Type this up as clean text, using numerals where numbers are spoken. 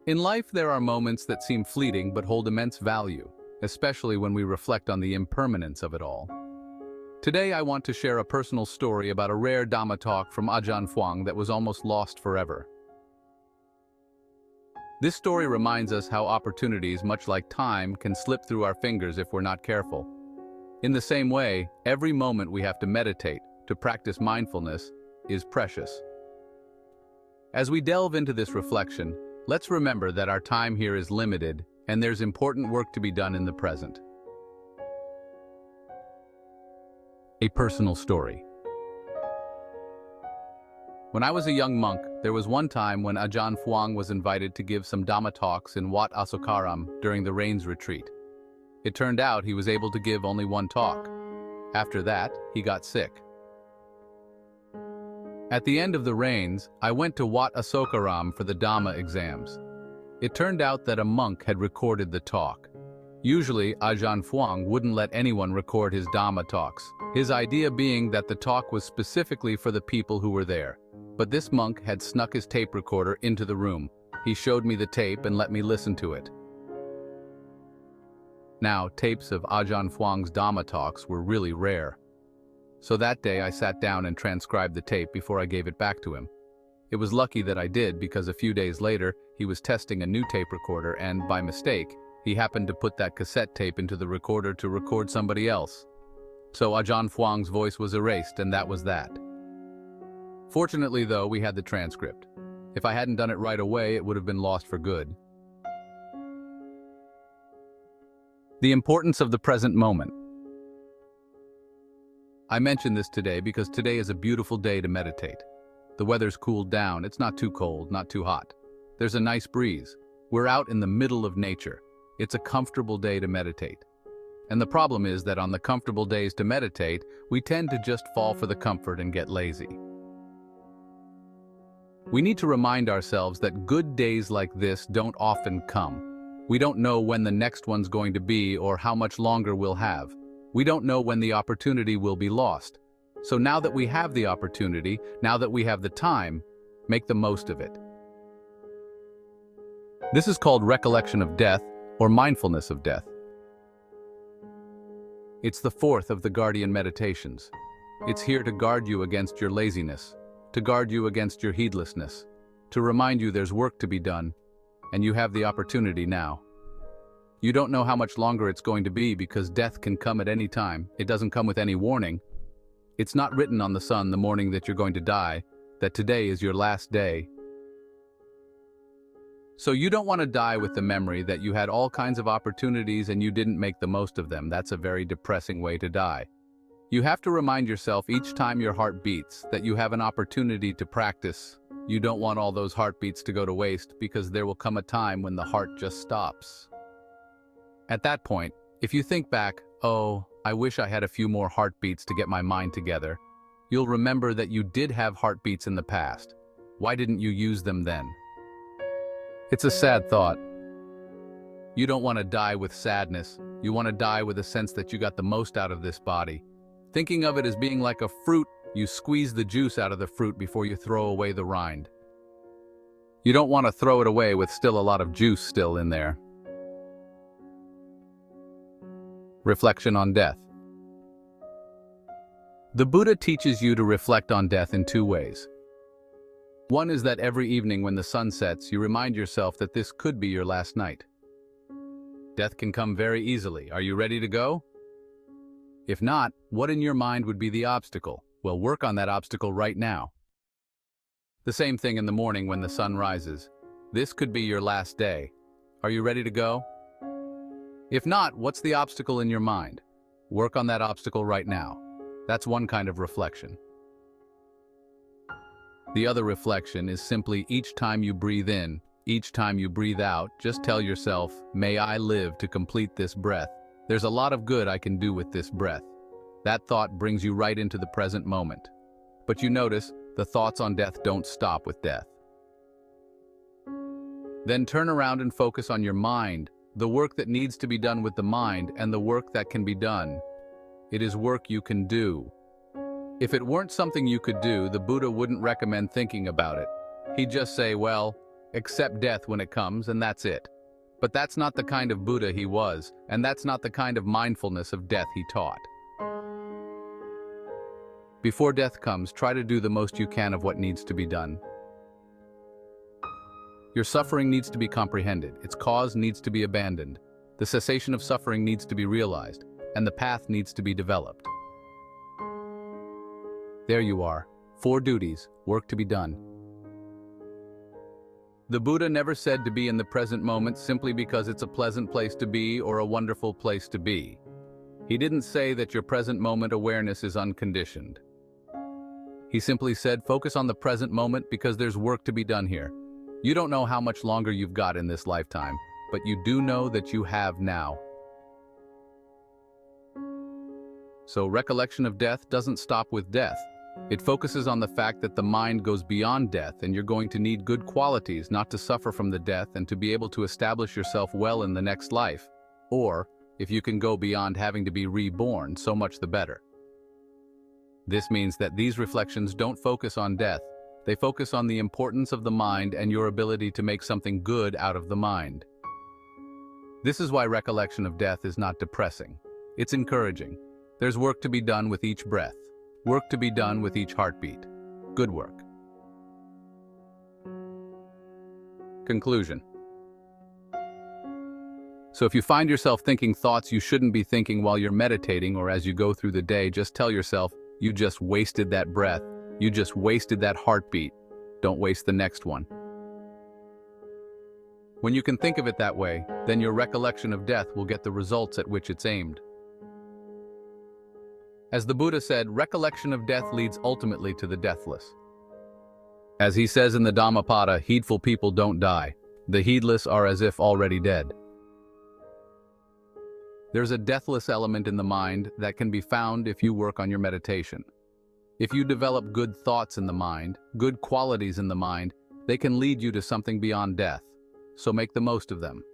In life, there are moments that seem fleeting but hold immense value, especially when we reflect on the impermanence of it all. Today, I want to share a personal story about a rare Dhamma talk from Ajaan Fuang that was almost lost forever. This story reminds us how opportunities, much like time, can slip through our fingers if we're not careful. In the same way, every moment we have to meditate, to practice mindfulness, is precious. As we delve into this reflection, let's remember that our time here is limited and there's important work to be done in the present. A personal story. When I was a young monk, there was one time when Ajaan Fuang was invited to give some Dhamma talks in Wat Asokaram during the Rains retreat. It turned out he was able to give only one talk. After that, he got sick. At the end of the Rains, I went to Wat Asokaram for the Dhamma exams. It turned out that a monk had recorded the talk. Usually, Ajaan Fuang wouldn't let anyone record his Dhamma talks, his idea being that the talk was specifically for the people who were there. But this monk had snuck his tape recorder into the room. He showed me the tape and let me listen to it. Now, tapes of Ajaan Fuang's Dhamma talks were really rare. So that day I sat down and transcribed the tape before I gave it back to him. It was lucky that I did because a few days later he was testing a new tape recorder and, by mistake, he happened to put that cassette tape into the recorder to record somebody else. So Ajaan Fuang's voice was erased, and that was that. Fortunately, though, we had the transcript. If I hadn't done it right away, it would have been lost for good. The importance of the present moment. I mention this today because today is a beautiful day to meditate. The weather's cooled down, it's not too cold, not too hot. There's a nice breeze. We're out in the middle of nature. It's a comfortable day to meditate. And the problem is that on the comfortable days to meditate, we tend to just fall for the comfort and get lazy. We need to remind ourselves that good days like this don't often come. We don't know when the next one's going to be or how much longer we'll have. We don't know when the opportunity will be lost. So now that we have the opportunity, now that we have the time, make the most of it. This is called recollection of death or mindfulness of death. It's the fourth of the guardian meditations. It's here to guard you against your laziness, to guard you against your heedlessness, to remind you there's work to be done, and you have the opportunity now. You don't know how much longer it's going to be because death can come at any time. It doesn't come with any warning. It's not written on the sun the morning that you're going to die, that today is your last day. So you don't want to die with the memory that you had all kinds of opportunities and you didn't make the most of them. That's a very depressing way to die. You have to remind yourself each time your heart beats that you have an opportunity to practice. You don't want all those heartbeats to go to waste because there will come a time when the heart just stops. At that point, if you think back, oh, I wish I had a few more heartbeats to get my mind together, you'll remember that you did have heartbeats in the past. Why didn't you use them then? It's a sad thought. You don't want to die with sadness. You want to die with a sense that you got the most out of this body. Thinking of it as being like a fruit, you squeeze the juice out of the fruit before you throw away the rind. You don't want to throw it away with still a lot of juice still in there. Reflection on death. The Buddha teaches you to reflect on death in two ways. One is that every evening when the sun sets, you remind yourself that this could be your last night. Death can come very easily. Are you ready to go? If not, what in your mind would be the obstacle? Well, work on that obstacle right now. The same thing in the morning when the sun rises. This could be your last day. Are you ready to go? If not, what's the obstacle in your mind? Work on that obstacle right now. That's one kind of reflection. The other reflection is simply each time you breathe in, each time you breathe out, just tell yourself, may I live to complete this breath. There's a lot of good I can do with this breath. That thought brings you right into the present moment. But you notice, the thoughts on death don't stop with death. Then turn around and focus on your mind, the work that needs to be done with the mind and the work that can be done. It is work you can do. If it weren't something you could do, the Buddha wouldn't recommend thinking about it. He'd just say, well, Accept death when it comes, and that's it. But that's not the kind of Buddha he was, and that's not the kind of mindfulness of death he taught. Before death comes, try to do the most you can of what needs to be done. Your suffering needs to be comprehended, its cause needs to be abandoned, the cessation of suffering needs to be realized, and the path needs to be developed. There you are, 4 duties, work to be done. The Buddha never said to be in the present moment simply because it's a pleasant place to be or a wonderful place to be. He didn't say that your present moment awareness is unconditioned. He simply said, focus on the present moment because there's work to be done here. You don't know how much longer you've got in this lifetime, but you do know that you have now. So recollection of death doesn't stop with death. It focuses on the fact that the mind goes beyond death and you're going to need good qualities not to suffer from the death and to be able to establish yourself well in the next life. Or, if you can go beyond having to be reborn, so much the better. This means that these reflections don't focus on death. They focus on the importance of the mind and your ability to make something good out of the mind. This is why recollection of death is not depressing. It's encouraging. There's work to be done with each breath. Work to be done with each heartbeat. Good work. Conclusion. So if you find yourself thinking thoughts you shouldn't be thinking while you're meditating or as you go through the day, just tell yourself, you just wasted that breath. You just wasted that heartbeat. Don't waste the next one. When you can think of it that way, then your recollection of death will get the results at which it's aimed. As the Buddha said, recollection of death leads ultimately to the deathless. As he says in the Dhammapada, heedful people don't die. The heedless are as if already dead. There's a deathless element in the mind that can be found if you work on your meditation. If you develop good thoughts in the mind, good qualities in the mind, they can lead you to something beyond death. So make the most of them.